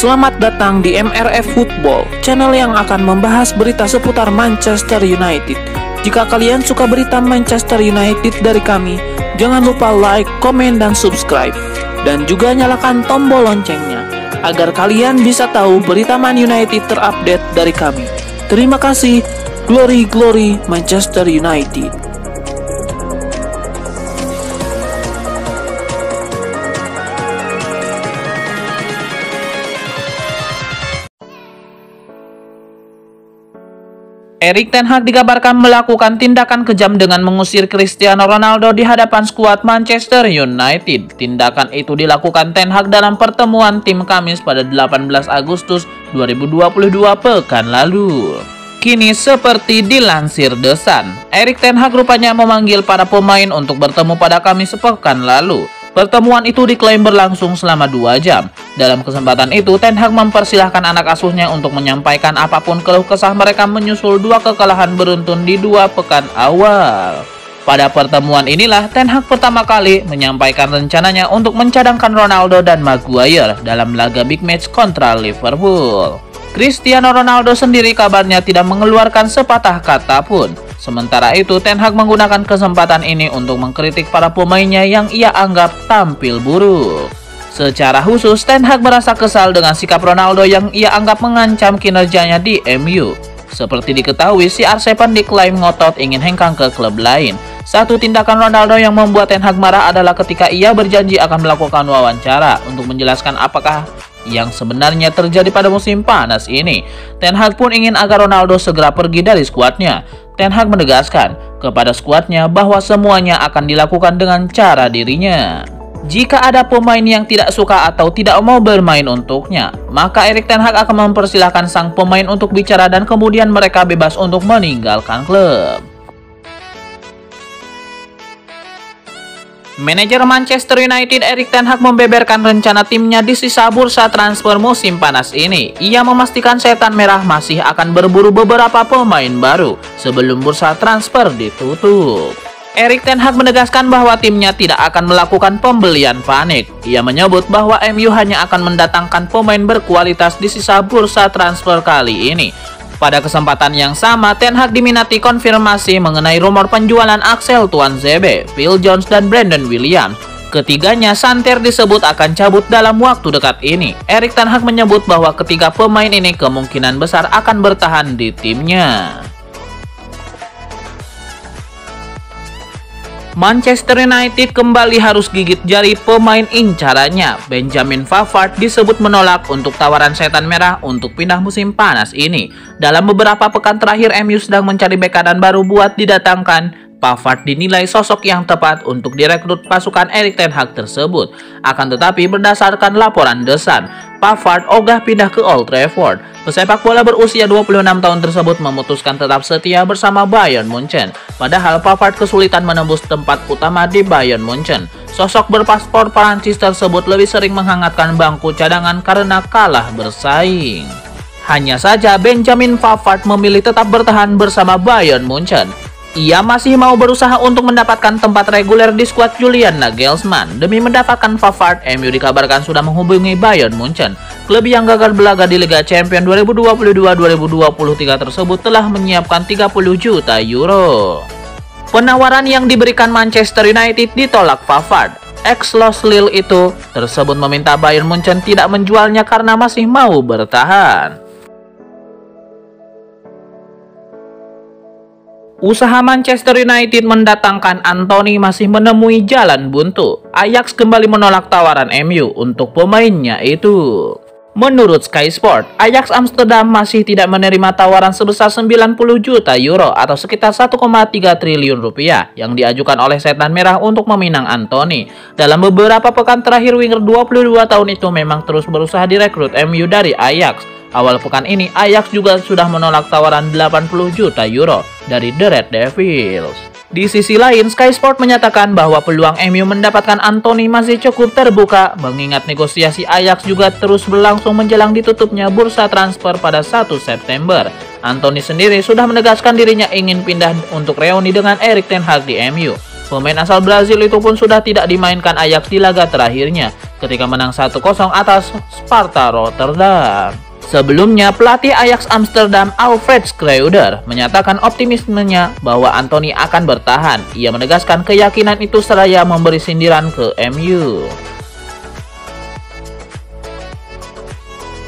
Selamat datang di MRF Football, channel yang akan membahas berita seputar Manchester United. Jika kalian suka berita Manchester United dari kami, jangan lupa like, komen, dan subscribe. Dan juga nyalakan tombol loncengnya, agar kalian bisa tahu berita Man United terupdate dari kami. Terima kasih, Glory Glory Manchester United. Erik ten Hag dikabarkan melakukan tindakan kejam dengan mengusir Cristiano Ronaldo di hadapan skuad Manchester United. Tindakan itu dilakukan Ten Hag dalam pertemuan tim Kamis pada 18 Agustus 2022 pekan lalu. Kini seperti dilansir The Sun, Erik ten Hag rupanya memanggil para pemain untuk bertemu pada Kamis sepekan lalu. Pertemuan itu diklaim berlangsung selama 2 jam. Dalam kesempatan itu, Ten Hag mempersilahkan anak asuhnya untuk menyampaikan apapun keluh kesah mereka menyusul 2 kekalahan beruntun di 2 pekan awal. Pada pertemuan inilah, Ten Hag pertama kali menyampaikan rencananya untuk mencadangkan Ronaldo dan Maguire dalam laga big match kontra Liverpool. Cristiano Ronaldo sendiri kabarnya tidak mengeluarkan sepatah kata pun. Sementara itu, Ten Hag menggunakan kesempatan ini untuk mengkritik para pemainnya yang ia anggap tampil buruk. Secara khusus, Ten Hag merasa kesal dengan sikap Ronaldo yang ia anggap mengancam kinerjanya di MU. Seperti diketahui, CR7 diklaim ngotot ingin hengkang ke klub lain. Satu tindakan Ronaldo yang membuat Ten Hag marah adalah ketika ia berjanji akan melakukan wawancara untuk menjelaskan apakah yang sebenarnya terjadi pada musim panas ini. Ten Hag pun ingin agar Ronaldo segera pergi dari skuadnya. Ten Hag menegaskan kepada skuadnya bahwa semuanya akan dilakukan dengan cara dirinya. Jika ada pemain yang tidak suka atau tidak mau bermain untuknya, maka Erik ten Hag akan mempersilahkan sang pemain untuk bicara dan kemudian mereka bebas untuk meninggalkan klub. Manajer Manchester United Erik ten Hag membeberkan rencana timnya di sisa bursa transfer musim panas ini. Ia memastikan setan merah masih akan berburu beberapa pemain baru sebelum bursa transfer ditutup. Erik ten Hag menegaskan bahwa timnya tidak akan melakukan pembelian panik. Ia menyebut bahwa MU hanya akan mendatangkan pemain berkualitas di sisa bursa transfer kali ini. Pada kesempatan yang sama, Ten Hag diminati konfirmasi mengenai rumor penjualan Axel Tuanzebe, Phil Jones, dan Brandon Williams. Ketiganya santer disebut akan cabut dalam waktu dekat ini. Erik ten Hag menyebut bahwa ketiga pemain ini kemungkinan besar akan bertahan di timnya. Manchester United kembali harus gigit jari pemain incarannya. Benjamin Pavard disebut menolak untuk tawaran setan merah untuk pindah musim panas ini. Dalam beberapa pekan terakhir, MU sedang mencari bek kanan baru buat didatangkan. Pavard dinilai sosok yang tepat untuk direkrut pasukan Erik ten Hag tersebut. Akan tetapi berdasarkan laporan The Sun, Pavard ogah pindah ke Old Trafford. Pesepak bola berusia 26 tahun tersebut memutuskan tetap setia bersama Bayern Munchen. Padahal Pavard kesulitan menembus tempat utama di Bayern Munchen. Sosok berpaspor Prancis tersebut lebih sering menghangatkan bangku cadangan karena kalah bersaing. Hanya saja Benjamin Pavard memilih tetap bertahan bersama Bayern Munchen. Ia masih mau berusaha untuk mendapatkan tempat reguler di skuad Julian Nagelsmann. Demi mendapatkan Pavard, MU dikabarkan sudah menghubungi Bayern Munchen. Klub yang gagal belaga di Liga Champions 2022-2023 tersebut telah menyiapkan 30 juta euro. Penawaran yang diberikan Manchester United ditolak Pavard. Ex-Los Lille itu tersebut meminta Bayern Munchen tidak menjualnya karena masih mau bertahan. Usaha Manchester United mendatangkan Anthony masih menemui jalan buntu. Ajax kembali menolak tawaran MU untuk pemainnya itu. Menurut Sky Sport, Ajax Amsterdam masih tidak menerima tawaran sebesar 90 juta euro atau sekitar 1,3 triliun rupiah yang diajukan oleh setan merah untuk meminang Anthony. Dalam beberapa pekan terakhir, winger 22 tahun itu memang terus berusaha direkrut MU dari Ajax. Awal pekan ini, Ajax juga sudah menolak tawaran 80 juta euro dari The Red Devils. Di sisi lain, Sky Sport menyatakan bahwa peluang MU mendapatkan Anthony masih cukup terbuka, mengingat negosiasi Ajax juga terus berlangsung menjelang ditutupnya bursa transfer pada 1 September. Anthony sendiri sudah menegaskan dirinya ingin pindah untuk reuni dengan Erik ten Hag di MU. Pemain asal Brazil itu pun sudah tidak dimainkan Ajax di laga terakhirnya. ketika menang 1-0 atas Sparta Rotterdam. Sebelumnya, pelatih Ajax Amsterdam Alfred Schreuder menyatakan optimismenya bahwa Antony akan bertahan. Ia menegaskan keyakinan itu seraya memberi sindiran ke MU.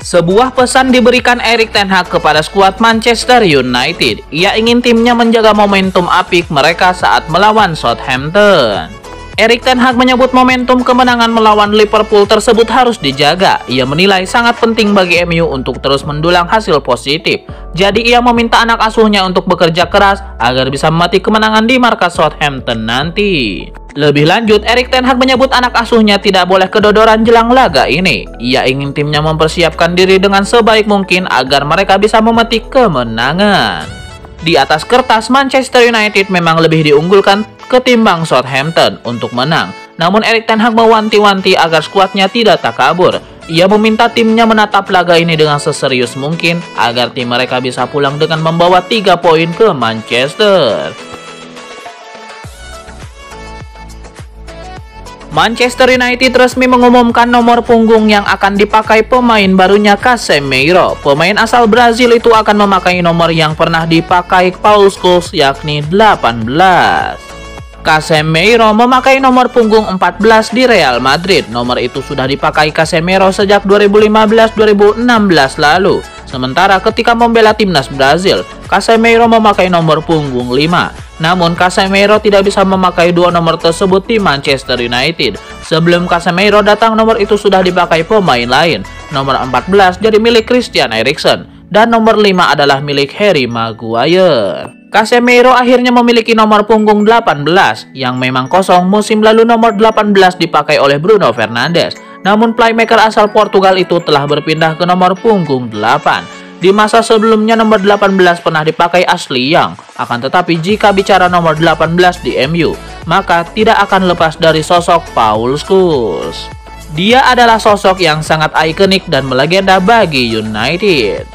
Sebuah pesan diberikan Erik ten Hag kepada skuad Manchester United. Ia ingin timnya menjaga momentum apik mereka saat melawan Southampton. Erik ten Hag menyebut momentum kemenangan melawan Liverpool tersebut harus dijaga. Ia menilai sangat penting bagi MU untuk terus mendulang hasil positif. Jadi ia meminta anak asuhnya untuk bekerja keras agar bisa memetik kemenangan di markas Southampton nanti. Lebih lanjut, Erik ten Hag menyebut anak asuhnya tidak boleh kedodoran jelang laga ini. Ia ingin timnya mempersiapkan diri dengan sebaik mungkin agar mereka bisa memetik kemenangan. Di atas kertas, Manchester United memang lebih diunggulkan ketimbang Southampton untuk menang. Namun Erik ten Hag mewanti-wanti agar skuadnya tidak takabur. Ia meminta timnya menatap laga ini dengan seserius mungkin agar tim mereka bisa pulang dengan membawa 3 poin ke Manchester. Manchester United resmi mengumumkan nomor punggung yang akan dipakai pemain barunya Casemiro. Pemain asal Brazil itu akan memakai nomor yang pernah dipakai Paul Scholes, yakni 18. Casemiro memakai nomor punggung 14 di Real Madrid. Nomor itu sudah dipakai Casemiro sejak 2015-2016 lalu. Sementara ketika membela timnas Brazil, Casemiro memakai nomor punggung 5. Namun Casemiro tidak bisa memakai dua nomor tersebut di Manchester United. Sebelum Casemiro datang, nomor itu sudah dipakai pemain lain. Nomor 14 jadi milik Christian Eriksen dan nomor 5 adalah milik Harry Maguire. Casemiro akhirnya memiliki nomor punggung 18 yang memang kosong. Musim lalu nomor 18 dipakai oleh Bruno Fernandes. Namun playmaker asal Portugal itu telah berpindah ke nomor punggung 8. Di masa sebelumnya nomor 18 pernah dipakai Ashley Young. Akan tetapi jika bicara nomor 18 di MU, maka tidak akan lepas dari sosok Paul Scholes. Dia adalah sosok yang sangat ikonik dan melegenda bagi United.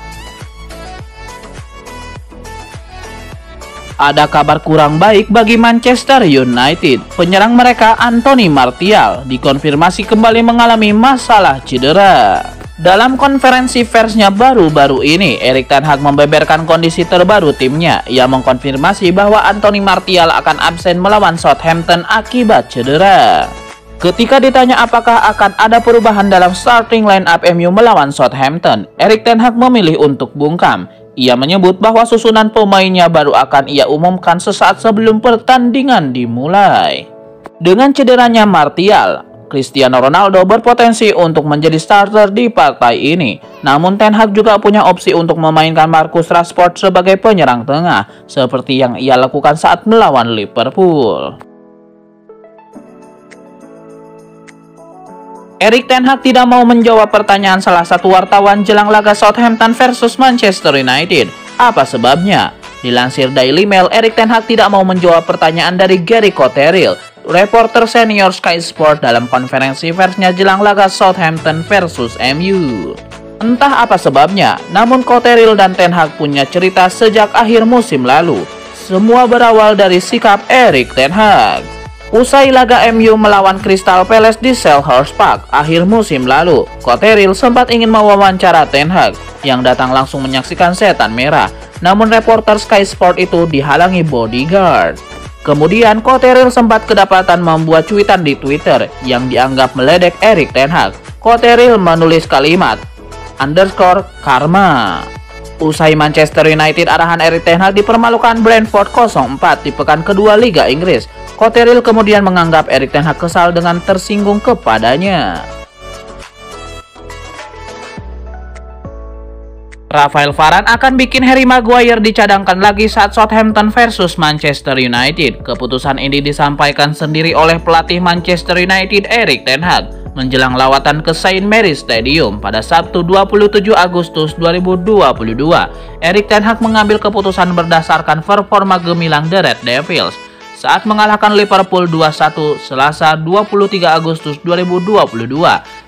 Ada kabar kurang baik bagi Manchester United. Penyerang mereka Anthony Martial dikonfirmasi kembali mengalami masalah cedera. Dalam konferensi persnya baru-baru ini, Erik ten Hag membeberkan kondisi terbaru timnya. Ia mengkonfirmasi bahwa Anthony Martial akan absen melawan Southampton akibat cedera. Ketika ditanya apakah akan ada perubahan dalam starting line-up MU melawan Southampton, Erik ten Hag memilih untuk bungkam. Ia menyebut bahwa susunan pemainnya baru akan ia umumkan sesaat sebelum pertandingan dimulai. Dengan cederanya Martial, Cristiano Ronaldo berpotensi untuk menjadi starter di partai ini. Namun ten Hag juga punya opsi untuk memainkan Marcus Rashford sebagai penyerang tengah, seperti yang ia lakukan saat melawan Liverpool. Erik ten Hag tidak mau menjawab pertanyaan salah satu wartawan jelang laga Southampton versus Manchester United. Apa sebabnya? Dilansir Daily Mail, Erik ten Hag tidak mau menjawab pertanyaan dari Gary Cotterill, reporter senior Sky Sport dalam konferensi persnya jelang laga Southampton versus MU. Entah apa sebabnya, namun Cotterill dan ten Hag punya cerita sejak akhir musim lalu. Semua berawal dari sikap Erik ten Hag. Usai laga MU melawan Crystal Palace di Selhurst Park akhir musim lalu, Cotterill sempat ingin mewawancara ten Hag yang datang langsung menyaksikan setan merah. Namun reporter Sky Sport itu dihalangi bodyguard. Kemudian Cotterill sempat kedapatan membuat cuitan di Twitter yang dianggap meledek Erik ten Hag. Cotterill menulis kalimat _karma. Usai Manchester United arahan Erik ten Hag dipermalukan Brentford 0-4 di pekan kedua Liga Inggris, Cotterill kemudian menganggap Erik ten Hag kesal dengan tersinggung kepadanya. Rafael Varane akan bikin Harry Maguire dicadangkan lagi saat Southampton versus Manchester United. Keputusan ini disampaikan sendiri oleh pelatih Manchester United Erik ten Hag menjelang lawatan ke St. Mary's Stadium pada Sabtu 27 Agustus 2022. Erik ten Hag mengambil keputusan berdasarkan performa gemilang The Red Devils saat mengalahkan Liverpool 2-1 Selasa 23 Agustus 2022.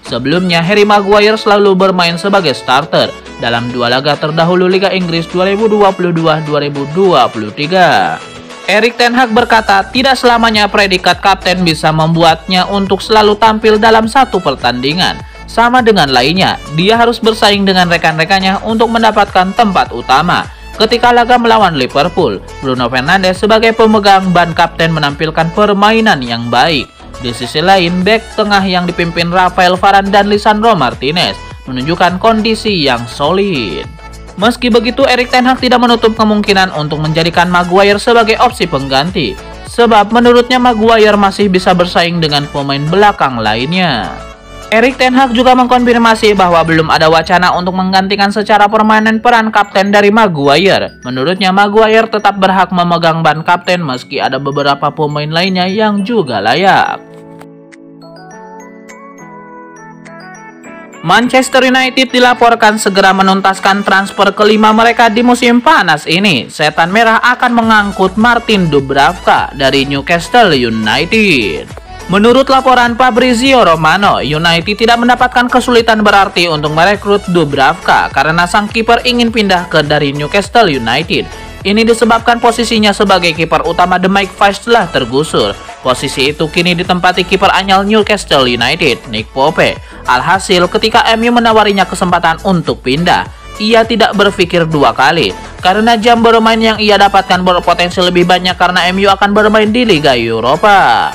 Sebelumnya, Harry Maguire selalu bermain sebagai starter dalam dua laga terdahulu Liga Inggris 2022-2023. Erik ten Hag berkata tidak selamanya predikat kapten bisa membuatnya untuk selalu tampil dalam satu pertandingan. Sama dengan lainnya, dia harus bersaing dengan rekan-rekannya untuk mendapatkan tempat utama. Ketika laga melawan Liverpool, Bruno Fernandes sebagai pemegang ban kapten menampilkan permainan yang baik. Di sisi lain, bek tengah yang dipimpin Rafael Varane dan Lisandro Martinez menunjukkan kondisi yang solid. Meski begitu, Erik ten Hag tidak menutup kemungkinan untuk menjadikan Maguire sebagai opsi pengganti, sebab menurutnya Maguire masih bisa bersaing dengan pemain belakang lainnya. Erik ten Hag juga mengkonfirmasi bahwa belum ada wacana untuk menggantikan secara permanen peran kapten dari Maguire. Menurutnya, Maguire tetap berhak memegang ban kapten meski ada beberapa pemain lainnya yang juga layak. Manchester United dilaporkan segera menuntaskan transfer kelima mereka di musim panas ini. Setan Merah akan mengangkut Martin Dubravka dari Newcastle United. Menurut laporan Fabrizio Romano, United tidak mendapatkan kesulitan berarti untuk merekrut Dubravka karena sang kiper ingin pindah dari Newcastle United. Ini disebabkan posisinya sebagai kiper utama The Magpies telah tergusur. Posisi itu kini ditempati kiper anyal Newcastle United, Nick Pope. Alhasil, ketika MU menawarinya kesempatan untuk pindah, ia tidak berpikir dua kali karena jam bermain yang ia dapatkan berpotensi lebih banyak karena MU akan bermain di Liga Eropa.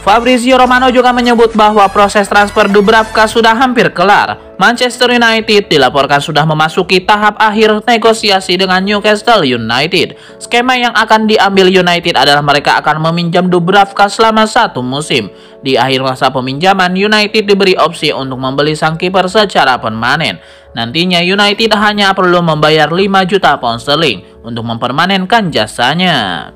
Fabrizio Romano juga menyebut bahwa proses transfer Dubravka sudah hampir kelar. Manchester United dilaporkan sudah memasuki tahap akhir negosiasi dengan Newcastle United. Skema yang akan diambil United adalah mereka akan meminjam Dubravka selama 1 musim. Di akhir masa peminjaman, United diberi opsi untuk membeli sang kiper secara permanen. Nantinya United hanya perlu membayar 5 juta pound sterling untuk mempermanenkan jasanya.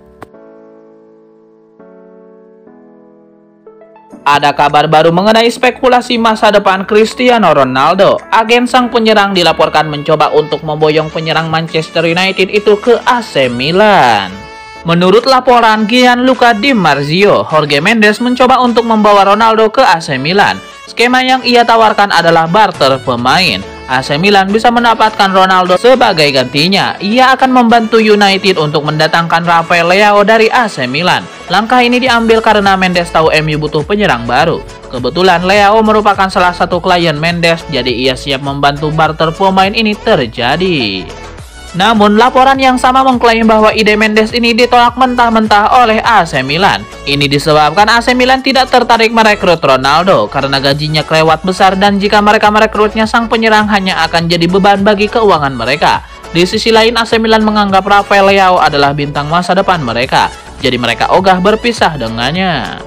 Ada kabar baru mengenai spekulasi masa depan Cristiano Ronaldo. Agen sang penyerang dilaporkan mencoba untuk memboyong penyerang Manchester United itu ke AC Milan. Menurut laporan Gianluca Di Marzio, Jorge Mendes mencoba untuk membawa Ronaldo ke AC Milan. Skema yang ia tawarkan adalah barter pemain. AC Milan bisa mendapatkan Ronaldo sebagai gantinya. Ia akan membantu United untuk mendatangkan Rafael Leao dari AC Milan. Langkah ini diambil karena Mendes tahu MU butuh penyerang baru. Kebetulan Leao merupakan salah satu klien Mendes, jadi ia siap membantu barter pemain ini terjadi. Namun, laporan yang sama mengklaim bahwa ide Mendes ini ditolak mentah-mentah oleh AC Milan. Ini disebabkan AC Milan tidak tertarik merekrut Ronaldo karena gajinya kelewat besar dan jika mereka merekrutnya, sang penyerang hanya akan jadi beban bagi keuangan mereka. Di sisi lain, AC Milan menganggap Rafael Leao adalah bintang masa depan mereka, jadi mereka ogah berpisah dengannya.